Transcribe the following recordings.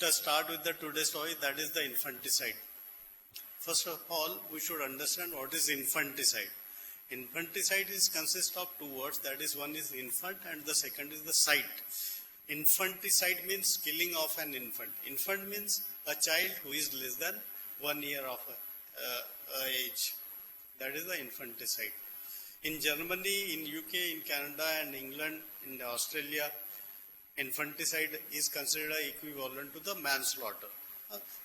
us start with the today's topic, that is the infanticide. First of all, we should understand what is infanticide. Infanticide consists of two words, that is, one is infant and the second is the site. Infanticide means killing of an infant. Infant means a child who is less than 1 year of age. That is the infanticide. In Germany, in UK, in Canada and England, in Australia, infanticide is considered equivalent to the manslaughter.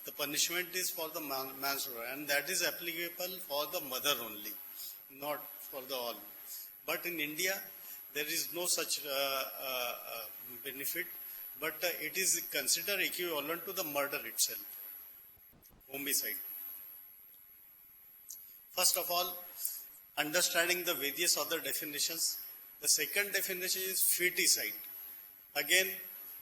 The punishment is for the manslaughter, and that is applicable for the mother only, not for the all. But in India, there is no such benefit, but it is considered equivalent to the murder itself, homicide. First of all, understanding the various other definitions. The second definition is feticide. Again,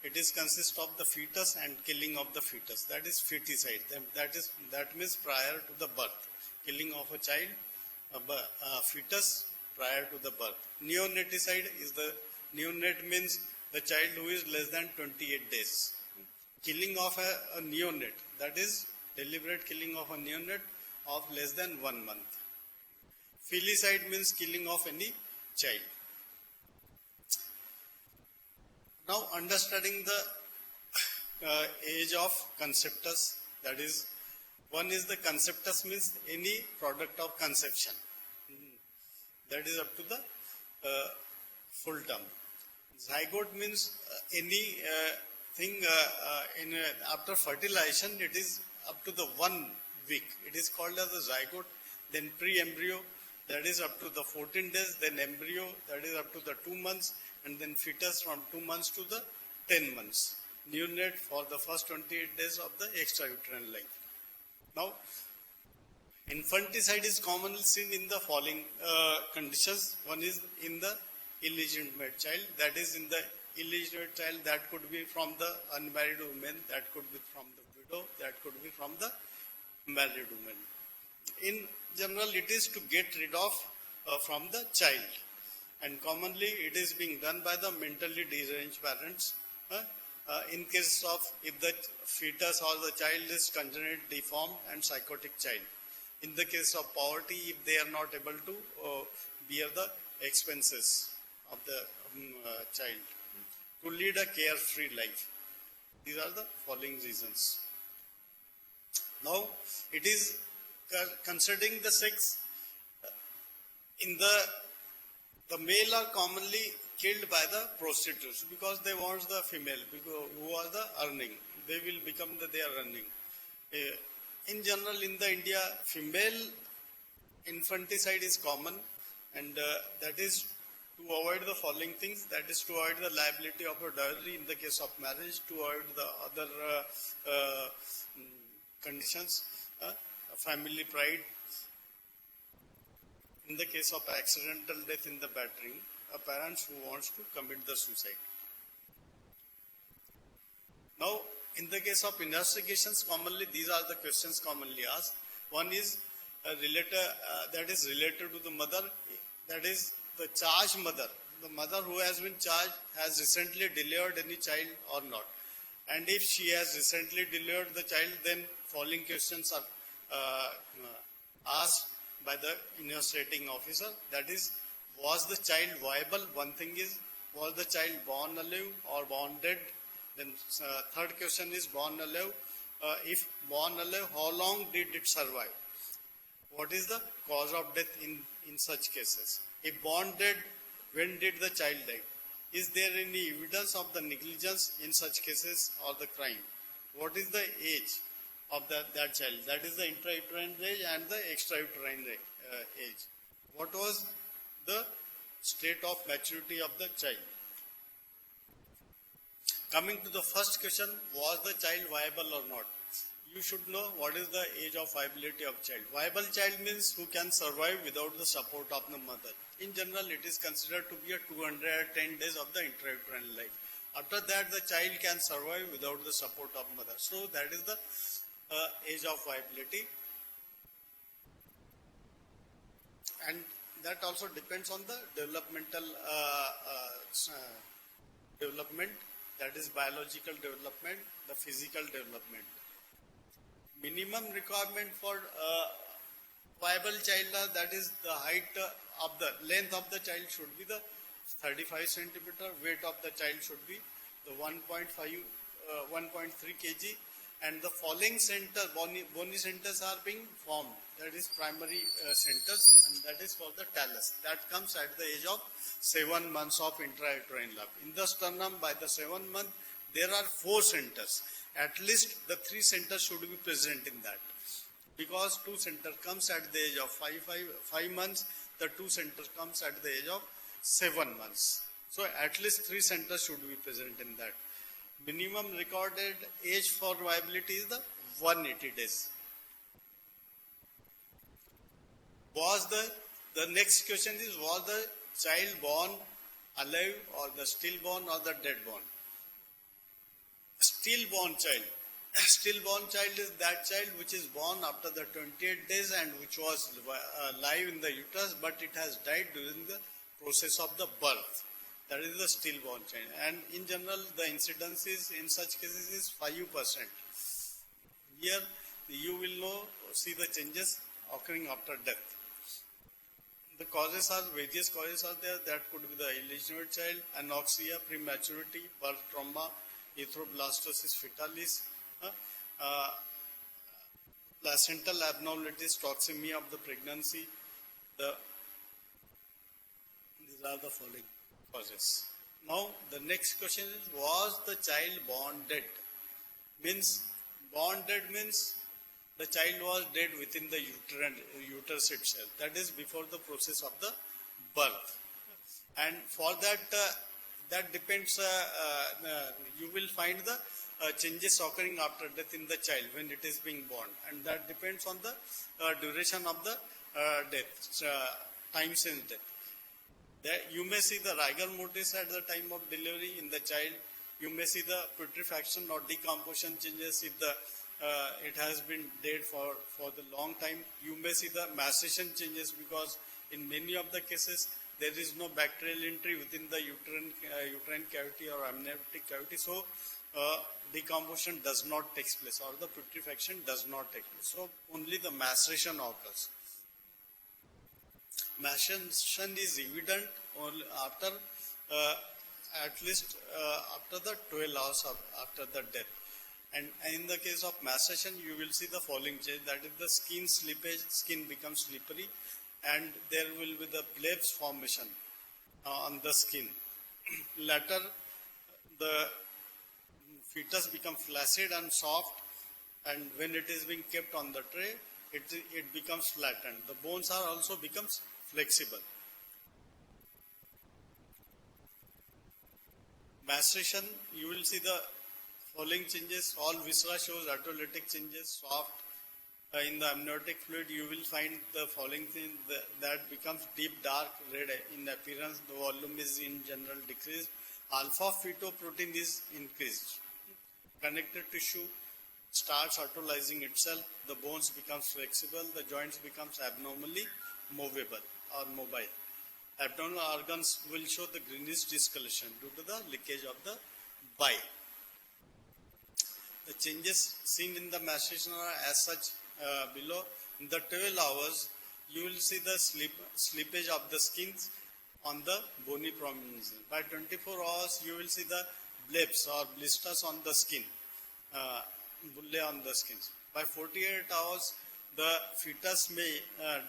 it is consists of the fetus and killing of the fetus. That is feticide. That means prior to the birth, killing of a child, a fetus prior to the birth. Neonaticide is neonate means the child who is less than 28 days. Killing of a neonate, that is deliberate killing of a neonate of less than 1 month. Filicide means killing of any child. Now, understanding the age of conceptus, that is, one is the conceptus means any product of conception. That is up to the full term. Zygote means any thing after fertilization, it is up to the 1 week. It is called as a zygote. Then pre-embryo, that is up to the 14 days. Then embryo, that is up to the 2 months. And then fetus from 2 months to the 10 months. Neonate for the first 28 days of the extrauterine life. Now, infanticide is commonly seen in the following conditions. One is in the illegitimate child. That is, in the illegitimate child, that could be from the unmarried woman, that could be from the widow, that could be from the married woman. In general, it is to get rid of from the child. And commonly, it is being done by the mentally deranged parents. In case of if the fetus or the child is congenital, deformed and psychotic child. In the case of poverty, if they are not able to bear the expenses of the child. To lead a carefree life. These are the following reasons. Now, it is considering the sex. In the male are commonly killed by the prostitutes because they want the female who are the earning. They will become they are earning. In general, in the India, female infanticide is common, and that is to avoid the following things. That is to avoid the liability of a dowry in the case of marriage, to avoid the other conditions, family pride. In the case of accidental death in the battering, a parent who wants to commit the suicide. Now, in the case of investigations, commonly these are the questions commonly asked. One is that is related to the mother, that is the charged mother. The mother who has been charged has recently delivered any child or not. And if she has recently delivered the child, then following questions are asked by the investigating officer. That is, was the child viable? One thing is, was the child born alive or born dead? Then third question is born alive. If born alive, how long did it survive? What is the cause of death in such cases? If born dead, when did the child die? Is there any evidence of the negligence in such cases or the crime? What is the age of that child? That is the intrauterine age and the extrauterine age. What was the state of maturity of the child? Coming to the first question, was the child viable or not? You should know what is the age of viability of child. Viable child means who can survive without the support of the mother. In general, it is considered to be a 210 days of the intrauterine life. After that, the child can survive without the support of mother. So that is the age of viability. And that also depends on the developmental development that is biological development, the physical development. Minimum requirement for viable child, that is the height of the length of the child should be the 35 centimeter, weight of the child should be the 1.3 kg, and the falling center, bony centers are being formed, that is primary centers, and that is for the talus. That comes at the age of 7 months of intrauterine love. In the sternum, by the 7th month, there are 4 centers. At least the 3 centers should be present in that. Because 2 center comes at the age of 5 months, the 2 center comes at the age of 7 months. So at least 3 centers should be present in that. Minimum recorded age for viability is the 180 days. The next question is, was the child born alive or the stillborn or the deadborn? Stillborn child. Stillborn child is that child which is born after the 28 days and which was live in the uterus, but it has died during the process of the birth. That is the stillborn child. And in general, the incidence is, in such cases, is 5%. Here, you will see the changes occurring after death. The causes are, various causes are there. That could be the illegitimate child, anoxia, prematurity, birth trauma, erythroblastosis fetalis, placental abnormalities, toxemia of the pregnancy. These are the following causes. Now, the next question is, was the child born dead? Born dead means the child was dead within the uterus itself. That is before the process of the birth. And for that, that depends, you will find the changes occurring after death in the child when it is being born. And that depends on the duration of the death, time since death. You may see the rigor mortis at the time of delivery in the child. You may see the putrefaction or decomposition changes if it has been dead for the long time. You may see the maceration changes because in many of the cases there is no bacterial entry within the uterine cavity or amniotic cavity. So decomposition does not take place or the putrefaction does not take place. So only the maceration occurs. Maceration is evident only after at least after the 12 hours after the death. And in the case of maceration, you will see the following change. That is the skin slippage, skin becomes slippery, and there will be the blebs formation on the skin. Later, the fetus becomes flaccid and soft, and when it is being kept on the tray, it becomes flattened. The bones are also becomes flexible. Maceration, you will see the following changes. All viscera shows autolytic changes, soft. In the amniotic fluid, you will find the following thing that becomes deep dark red in appearance. The volume is in general decreased. Alpha fetoprotein is increased. Connective tissue starts autolyzing itself. The bones becomes flexible. The joints becomes abnormally movable or mobile. Abdominal organs will show the greenish discoloration due to the leakage of the bile. The changes seen in the maceration are as such below. In the 12 hours, you will see the slippage of the skins on the bony prominences. By 24 hours, you will see the blebs or blisters on the skin, bullae on the skins. By 48 hours, the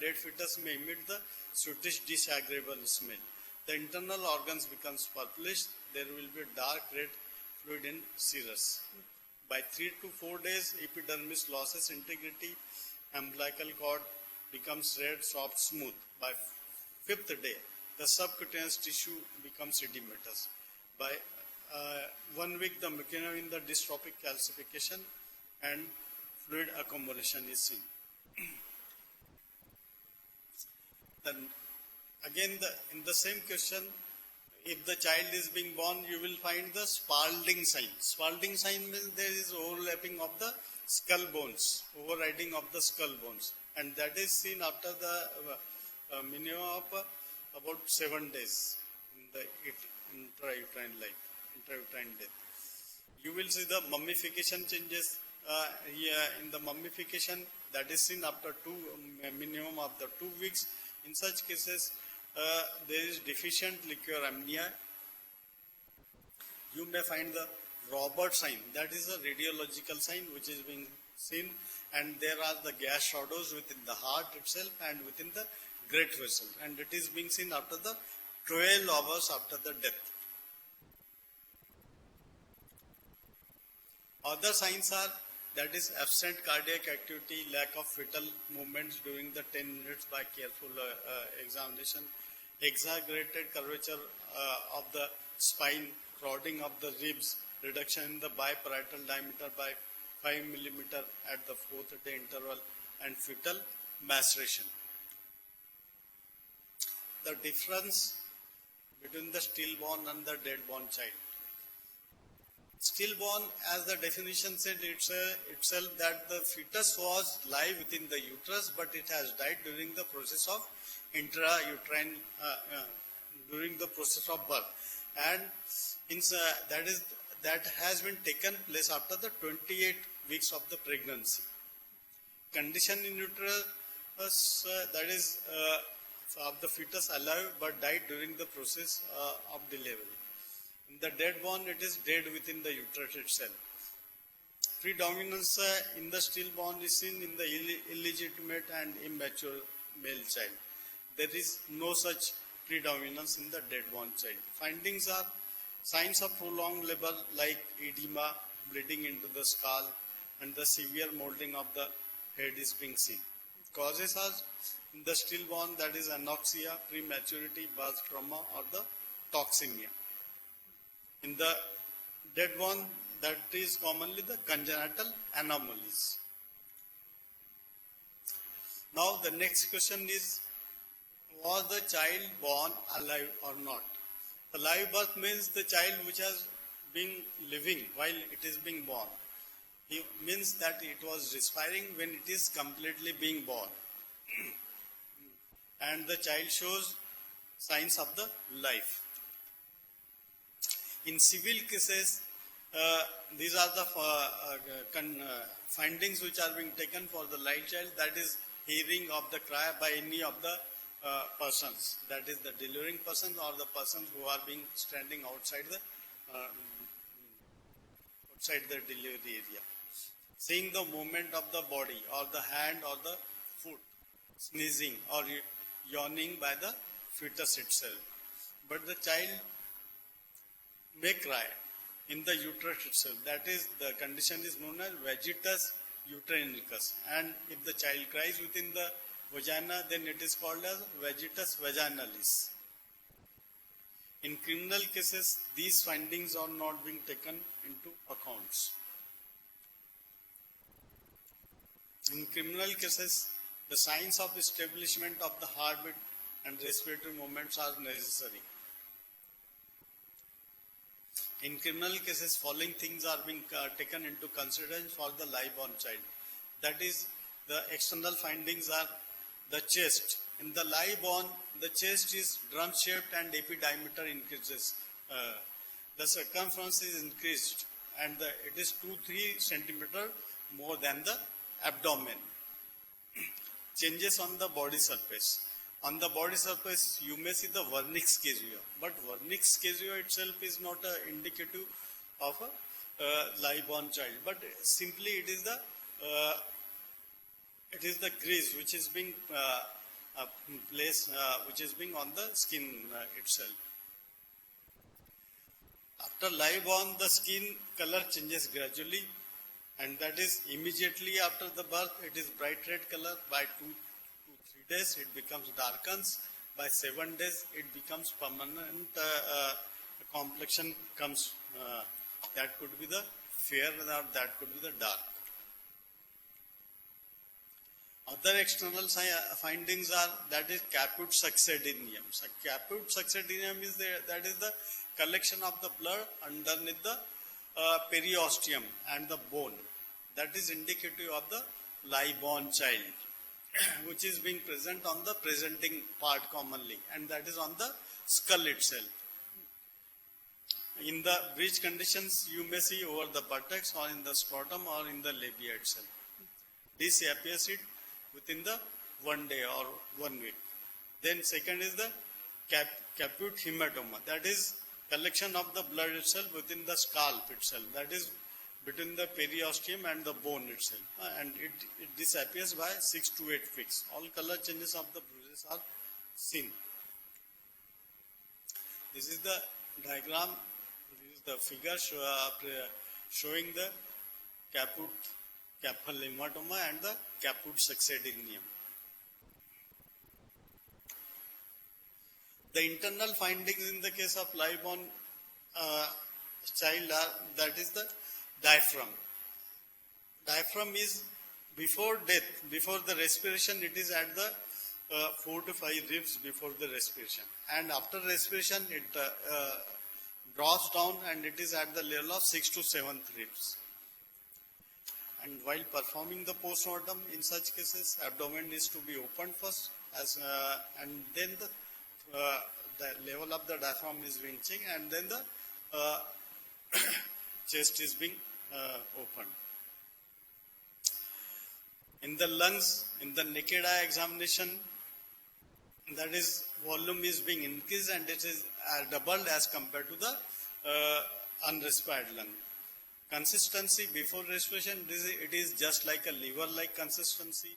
dead fetus may emit the sootish disagreeable smell. The internal organs becomes purplish. There will be dark red fluid in serous. By 3 to 4 days, epidermis loses integrity. Umbilical cord becomes red, soft, smooth. By 5th day, the subcutaneous tissue becomes edematous. By 1 week, the mechanism in the dystrophic calcification and fluid accumulation is seen. Then again, in the same question, if the child is being born, you will find the Spalding sign. Spalding sign means there is overlapping of the skull bones, overriding of the skull bones, and that is seen after the minimum of about 7 days in the intrauterine life, intrauterine death. You will see the mummification changes in the mummification that is seen after minimum of the 2 weeks. In such cases, there is deficient liquor amnia. You may find the Robert sign, that is a radiological sign which is being seen, and there are the gas shadows within the heart itself and within the great vessel, and it is being seen after the 12 hours after the death. Other signs are that is absent cardiac activity, lack of fetal movements during the 10 minutes by careful examination, exaggerated curvature of the spine, crowding of the ribs, reduction in the biparietal diameter by 5 millimeter at the 4th day interval, and fetal maceration. The difference between the stillborn and the dead-born child. Stillborn, as the definition said itself, that the fetus was live within the uterus, but it has died during the process of intrauterine, during the process of birth, and that has been taken place after the 28 weeks of the pregnancy. Condition in uterus, that is of the fetus alive but died during the process of delivery. In the dead-born, it is dead within the uterus itself. Predominance in the stillborn is seen in the illegitimate and immature male child. There is no such predominance in the dead-born child. Findings are signs of prolonged labor like edema, bleeding into the skull, and the severe molding of the head is being seen. Causes are in the stillborn, that is anoxia, prematurity, birth trauma, or the toxemia. In the dead-born, that is commonly the congenital anomalies. Now the next question is, was the child born alive or not? The live birth means the child which has been living while it is being born. It means that it was respiring when it is completely being born. And the child shows signs of the life. In civil cases, these are the findings which are being taken for the live child, that is hearing of the cry by any of the persons, that is the delivering person or the persons who are being standing outside the delivery area. Seeing the movement of the body or the hand or the foot, sneezing or yawning by the fetus itself. But the child may cry in the uterus itself. That is, the condition is known as vegetus uterinicus. And if the child cries within the vagina, then it is called as vegetus vaginalis. In criminal cases, these findings are not being taken into accounts. In criminal cases, the signs of establishment of the heartbeat and respiratory movements are necessary. In criminal cases, following things are being taken into consideration for the live-born child. That is, the external findings are the chest. In the live-born, the chest is drum-shaped and epidiameter increases. The circumference is increased and it is 2-3 centimeter more than the abdomen. Changes on the body surface. On the body surface, you may see the vernix caesura, but vernix caesura itself is not indicative of a live-born child, but simply it is the grease which is being placed, which is being on the skin itself. After live-born, the skin color changes gradually, and that is immediately after the birth. It is bright red color. By 2 to 3 days, it becomes darkens. By 7 days, it becomes permanent. Complexion comes. That could be the fair, or that could be the dark. Other external findings are that is caput succedaneum. So caput succedaneum is that is the collection of the blood underneath the periosteum and the bone. That is indicative of the live-born child, which is being present on the presenting part commonly, and that is on the skull itself. In the breech conditions, you may see over the buttocks or in the scrotum or in the labia itself. This appears it within the 1 day or 1 week. Then second is the caput hematoma. That is collection of the blood itself within the scalp itself. That is between the periosteum and the bone itself. And it disappears by 6 to 8 weeks. All color changes of the bruises are seen. This is the diagram. This is the figure showing the caput hematoma and the caput succedaneum. The internal findings in the case of live-born child are, that is the diaphragm. Diaphragm is before death, before the respiration, it is at the 4 to 5 ribs before the respiration. And after respiration, it drops down and it is at the level of 6 to 7 ribs. And while performing the post-mortem, in such cases, abdomen is to be opened first, and then the level of the diaphragm is being checked, and then the chest is being opened. In the lungs, in the naked eye examination, that is, volume is being increased and it is doubled as compared to the unrespired lung. Consistency before respiration, it is just like a liver-like consistency,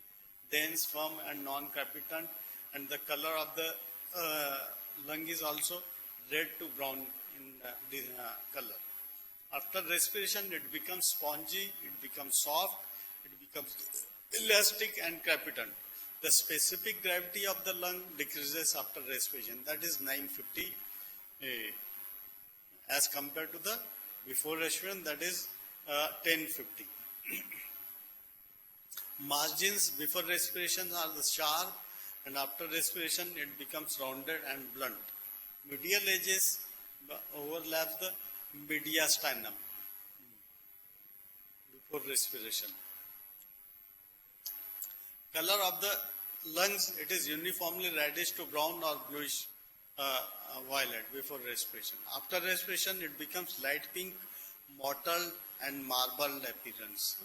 dense, firm and non-crepitant, and the color of the lung is also red to brown in color. After respiration, it becomes spongy, it becomes soft, it becomes elastic and crepitant. The specific gravity of the lung decreases after respiration, that is 950 as compared to the before respiration, that is 1050. Margins before respiration are the sharp, and after respiration it becomes rounded and blunt. Medial edges overlap the mediastinum before respiration. Color of the lungs, it is uniformly reddish to brown or bluish violet before respiration. After respiration, it becomes light pink, mottled and marbled appearance.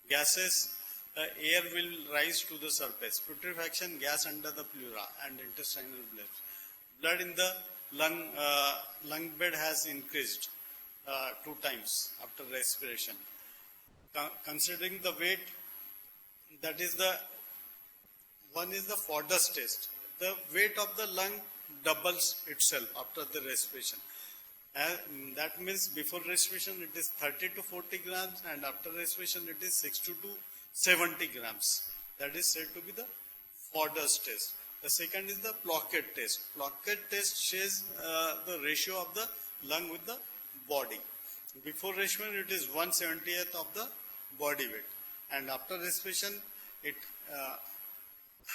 Gases, air will rise to the surface. Putrefaction, gas under the pleura and intestinal blood. Blood in the lung bed has increased 2 times after respiration. Considering the weight, that is the one is the Fodder's test. The weight of the lung doubles itself after the respiration. That means before respiration it is 30 to 40 grams and after respiration it is 60 to 70 grams. That is said to be the Fodder's test. The second is the Ploquet test. Ploquet test shows the ratio of the lung with the body. Before respiration it is 1/70th of the body weight, and after respiration it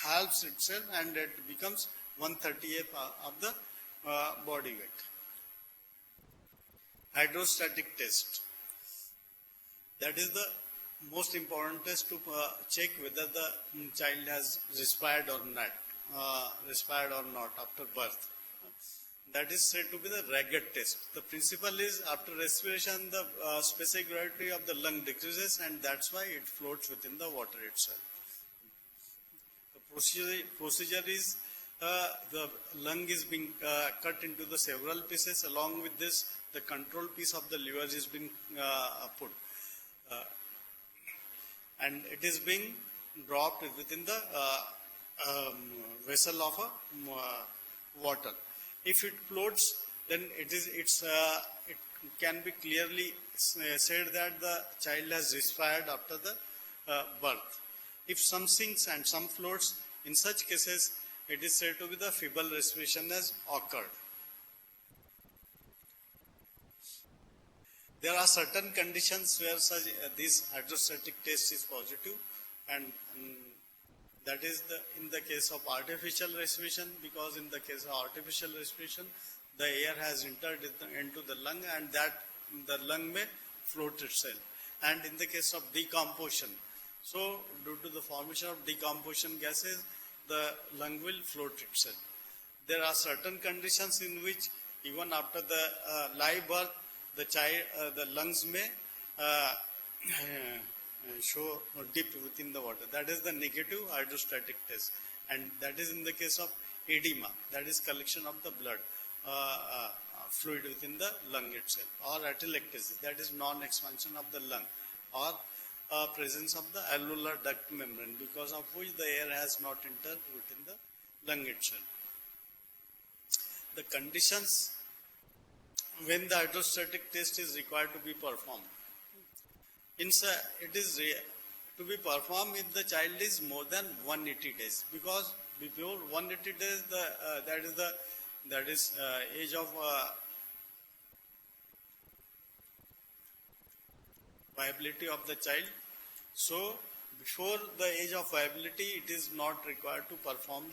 halves itself and it becomes 1/30th of the body weight. Hydrostatic test. That is the most important test to check whether the child has respired or not after birth. That is said to be the Ragged test. The principle is after respiration the specific gravity of the lung decreases and that's why it floats within the water itself. The procedure is the lung is being cut into the several pieces. Along with this, the control piece of the liver is being put. And it is being dropped within the vessel of water. If it floats, then it can be clearly said that the child has respired after the birth. If some sinks and some floats, in such cases, it is said to be the feeble respiration has occurred. There are certain conditions where this hydrostatic test is positive, and that is in the case of artificial respiration, because in the case of artificial respiration, the air has entered into the lung and that the lung may float itself. And in the case of decomposition, so due to the formation of decomposition gases, the lung will float itself. There are certain conditions in which Even after the live birth, the child, the lungs may show dip within the water. That is the negative hydrostatic test, and that is in the case of edema, that is collection of the blood fluid within the lung itself, or atelectasis, that is non-expansion of the lung, or presence of the alveolar duct membrane, because of which the air has not entered within the lung itself. The conditions when the hydrostatic test is required to be performed. It is to be performed if the child is more than 180 days, because before 180 days that is age of viability of the child. So before the age of viability, it is not required to perform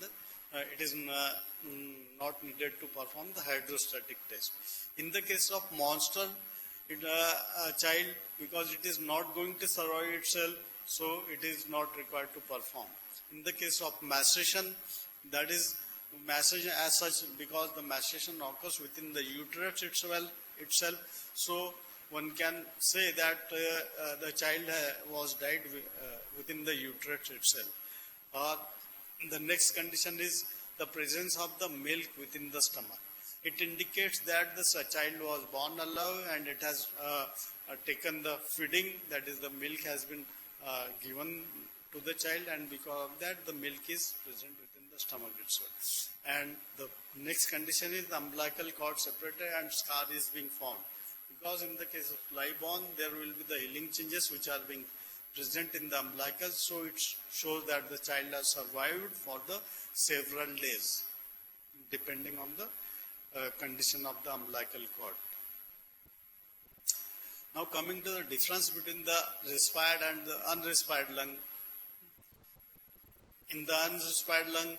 it is not needed to perform the hydrostatic test. In the case of monster child, because it is not going to survive itself, so it is not required to perform. In the case of maceration, that is maceration as such, because the maceration occurs within the uterus itself, so one can say that the child was died within the uterus itself. The next condition is the presence of the milk within the stomach. It indicates that the child was born alive and it has taken the feeding, that is the milk has been given to the child, and because of that the milk is present within the stomach itself. And the next condition is the umbilical cord separated and scar is being formed. Because in the case of live born, there will be the healing changes which are being present in the umbilical, so it shows that the child has survived for the several days, depending on the condition of the umbilical cord. Now coming to the difference between the respired and the unrespired lung. In the unrespired lung,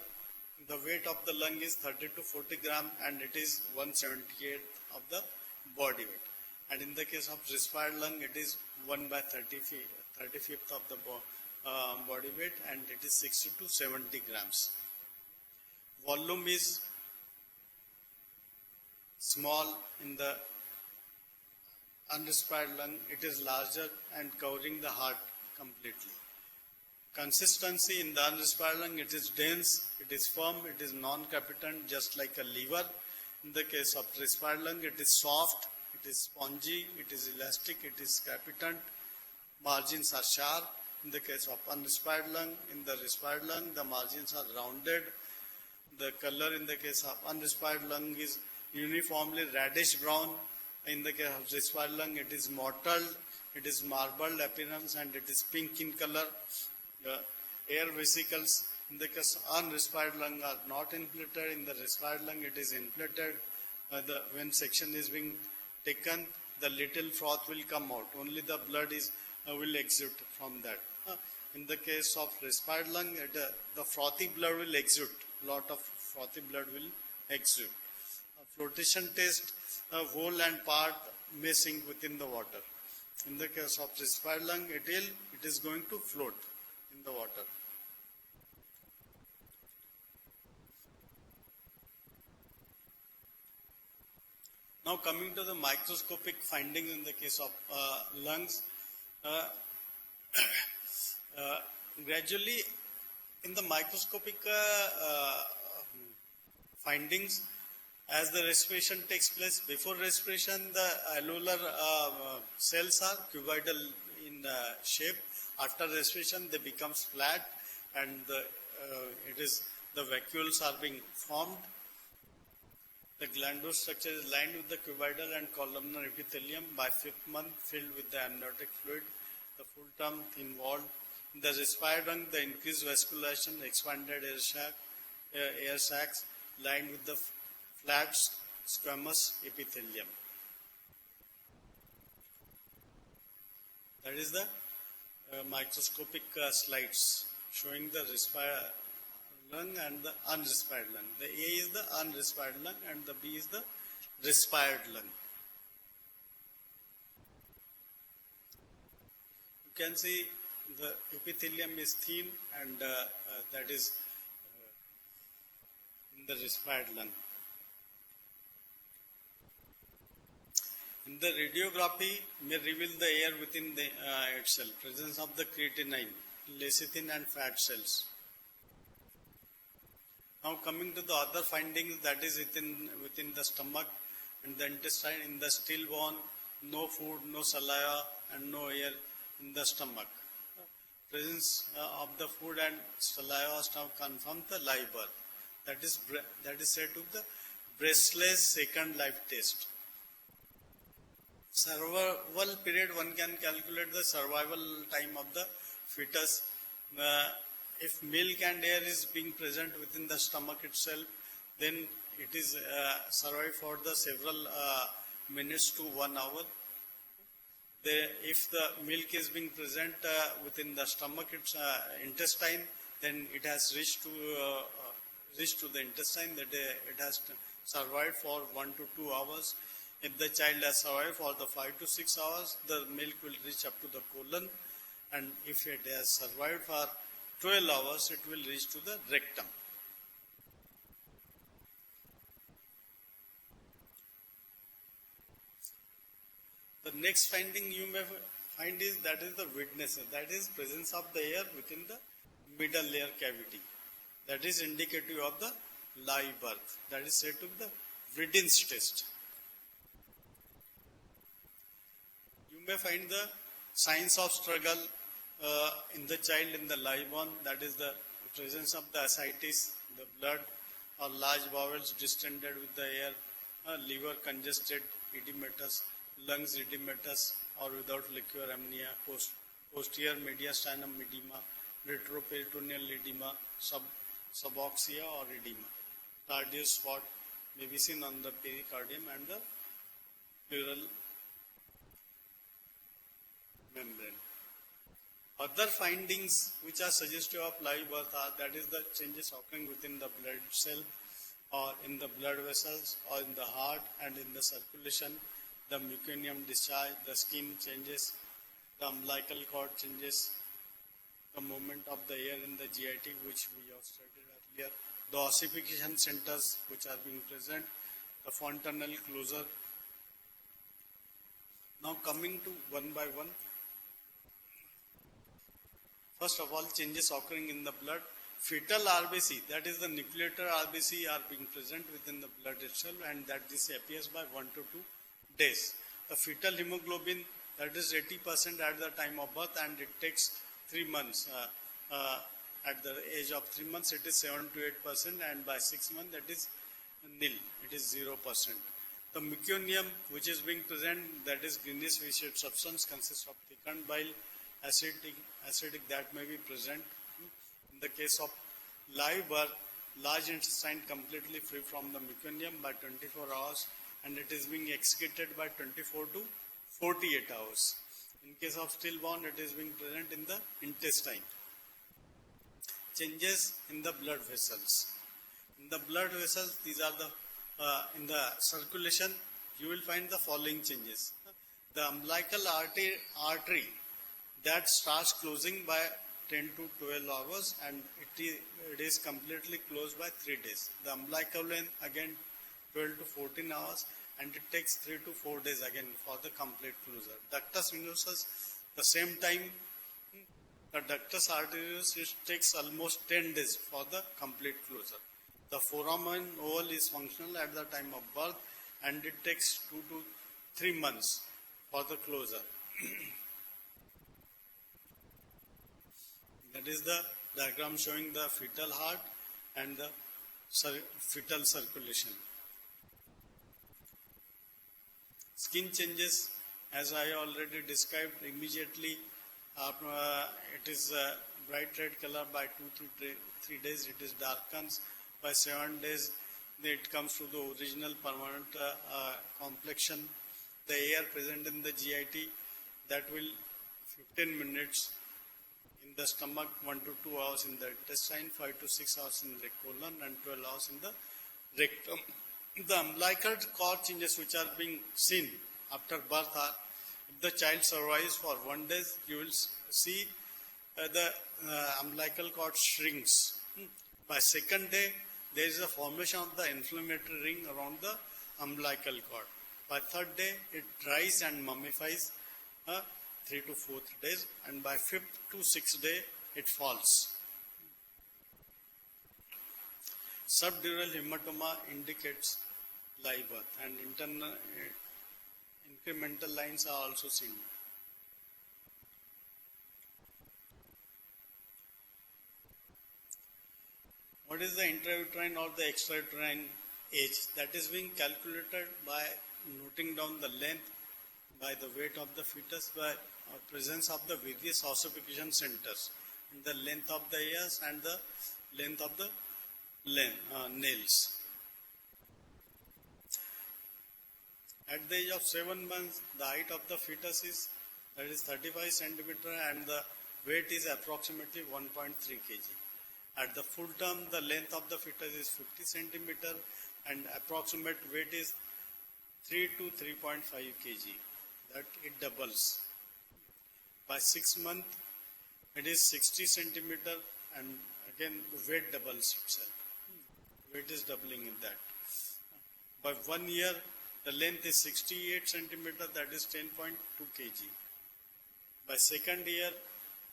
the weight of the lung is 30 to 40 gram and it is 1/78 of the body weight. And in the case of respired lung, it is 1/35th of the body weight, and it is 60 to 70 grams. Volume is small in the unrespired lung, it is larger and covering the heart completely. Consistency in the unrespired lung, it is dense, it is firm, it is non-capitant, just like a liver. In the case of respired lung, it is soft, it is spongy, it is elastic, it is capitant, margins are sharp. In the case of unrespired lung, in the respired lung, the margins are rounded. The color in the case of unrespired lung is uniformly reddish brown. In the case of respired lung, it is mottled, it is marbled appearance, and it is pink in color. The air vesicles in the case of unrespired lung are not inflated. In the respired lung, it is inflated. When section is being taken, the little froth will come out. Only the blood will exude from that. In the case of respired lung, the frothy blood will exude. Lot of frothy blood will exude. Flotation test, whole and part may sink within the water. In the case of respired lung, it is going to float in the water. Now coming to the microscopic findings in the case of lungs, gradually in the microscopic findings, as the respiration takes place, before respiration the alveolar cells are cuboidal in shape. After respiration they become flat, and the vacuoles are being formed. The glandular structure is lined with the cuboidal and columnar epithelium. By 5th month, filled with the amniotic fluid. The full term thin walled. In the respired lung, the increased vascularization, expanded air sacs lined with the flat squamous epithelium. That is the microscopic slides showing the respired lung and the unrespired lung. The A is the unrespired lung and the B is the respired lung. You can see the epithelium is thin, and that is in the respired lung. The radiography may reveal the air within the itself, presence of the creatinine, lecithin and fat cells. Now coming to the other findings, that is within the stomach and the intestine. In the stillborn, no food, no saliva and no air in the stomach. Presence of the food and saliva now confirm the live birth. That is said to the breastless second life test. Survival period, one can calculate the survival time of the fetus. If milk and air is being present within the stomach itself, then it is survive for the several minutes to 1 hour. If the milk is being present within the stomach, intestine, then it has reached to the intestine, that it has survived for 1 to 2 hours. If the child has survived for the 5 to 6 hours, the milk will reach up to the colon, and if it has survived for 12 hours, it will reach to the rectum. The next finding you may find is that is the witness, that is presence of the air within the middle layer cavity. That is indicative of the live birth. That is said to be the Witten's test. You may find the signs of struggle in the child in the live born. That is the presence of the ascites, the blood or large bowels distended with the air, liver congested, edematous, lungs edematous or without liquor ammonia, posterior mediastinum edema, retroperitoneal edema, suboxia or edema. Tardive spot may be seen on the pericardium and the pleural membrane. Other findings which are suggestive of live birth are that is the changes occurring within the blood cell or in the blood vessels or in the heart and in the circulation, the meconium discharge, the skin changes, the umbilical cord changes, the movement of the air in the GIT which we have studied earlier, the ossification centers which are being present, the fontanel closure. Now coming to one by one. First of all, changes occurring in the blood. Fetal RBC, that is the nucleator RBC, are being present within the blood itself, and that this appears by 1 to 2 days. The fetal hemoglobin, that is 80% at the time of birth, and it takes 3 months. At the age of 3 months, it is 7 to 8%, and by 6 months, that is nil. It is 0%. The meconium, which is being present, that is greenish viscous substance, consists of thickened bile, acidic that may be present. In the case of live birth, large intestine completely free from the meconium by 24 hours, and it is being excreted by 24 to 48 hours. In case of stillborn, it is being present in the intestine. Changes in the blood vessels. In the blood vessels, these are the in the circulation, you will find the following changes. The umbilical artery that starts closing by 10 to 12 hours, and it is completely closed by 3 days. The umbilical vein again 12 to 14 hours, and it takes 3 to 4 days again for the complete closure. Ductus venosus, the same time. The ductus arteriosus, it takes almost 10 days for the complete closure. The foramen oval is functional at the time of birth, and it takes 2 to 3 months for the closure. That is the diagram showing the fetal heart and the fetal circulation. Skin changes, as I already described, immediately it is bright red color. By 2 to 3 days it is darkens. By 7 days it comes to the original permanent complexion. The air present in the GIT, that will 15 minutes in the stomach, 1 to 2 hours in the intestine, 5 to 6 hours in the colon, and 12 hours in the rectum. The umbilical cord changes which are being seen after birth are, if the child survives for 1 day, you will see the umbilical cord shrinks. By second day, there is a formation of the inflammatory ring around the umbilical cord. By third day, it dries and mummifies 3 to 4th days, and by 5th to 6th day, it falls. Subdural hematoma indicates live birth, and internal incremental lines are also seen. What is the intrauterine or the extrauterine age? That is being calculated by noting down the length by the weight of the fetus, by presence of the various ossification centers, the length of the ears and the length of the nails. At the age of 7 months, the height of the fetus is 35 centimeter and the weight is approximately 1.3 kg. At the full term, the length of the fetus is 50 centimeter and approximate weight is 3 to 3.5 kg. That it doubles. By 6 months, it is 60 centimeter and again the weight doubles itself. Weight is doubling in that. By 1 year, the length is 68 centimeter, that is 10.2 kg. By second year,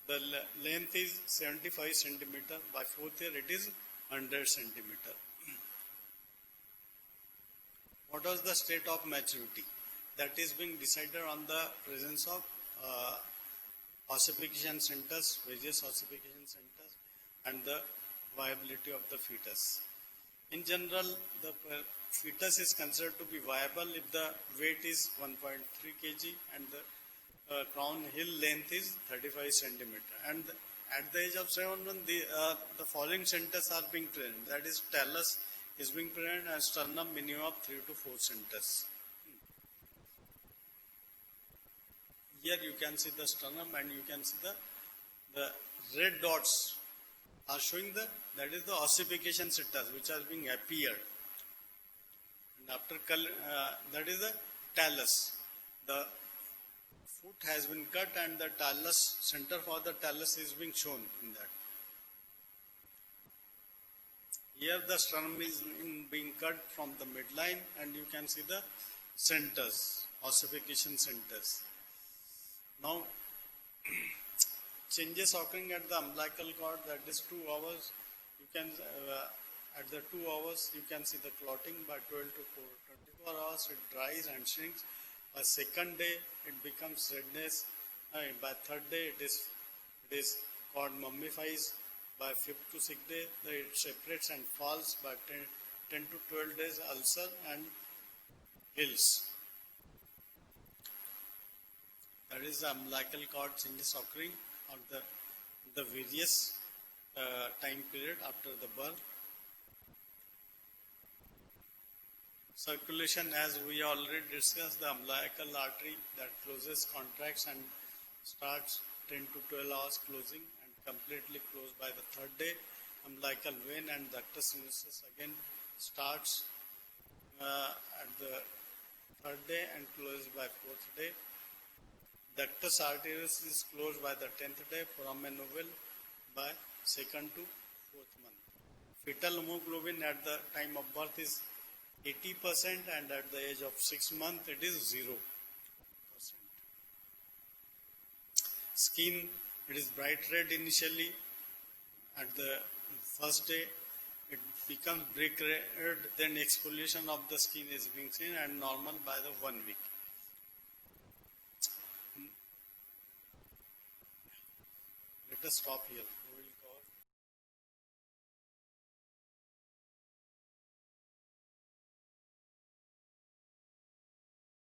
the length is 75 centimeter. By 4th year, it is 100 centimeter. What was the state of maturity? That is being decided on the presence of ossification centers, various ossification centers, and the viability of the fetus. In general, the fetus is considered to be viable if the weight is 1.3 kg and the crown hill length is 35 centimeter. And at the age of 7 months, the following centers are being present. That is, talus is being present and sternum minimum of 3 to 4 centers. Here you can see the sternum and you can see the red dots are showing that is the ossification centers which are being appeared. And after that is the talus. The foot has been cut and the talus, center for the talus is being shown in that. Here the sternum is being cut from the midline and you can see the centers, ossification centers. Now, changes occurring at the umbilical cord, that is 2 hours. You can, at the 2 hours, you can see the clotting. By 12 to 24 hours, it dries and shrinks. By second day, it becomes redness. By third day, it is cord mummifies. By 5th to 6th day, it separates and falls. By 10 to 12 days, ulcer and heals. That is the umbilical cord changes occurring or the various time period after the birth. Circulation, as we already discussed, the umbilical artery that closes, contracts and starts 10 to 12 hours closing and completely closed by the third day. Umbilical vein and ductus sinuosus again starts at the third day and closes by 4th day. Ductus arteriosus is closed by the 10th day, foramen ovale by 2nd to 4th month. Fetal hemoglobin at the time of birth is 80% and at the age of 6 months it is 0%. Skin, it is bright red initially. At the first day it becomes brick red, then exfoliation of the skin is being seen and normal by the 1 week. Let us stop here. We will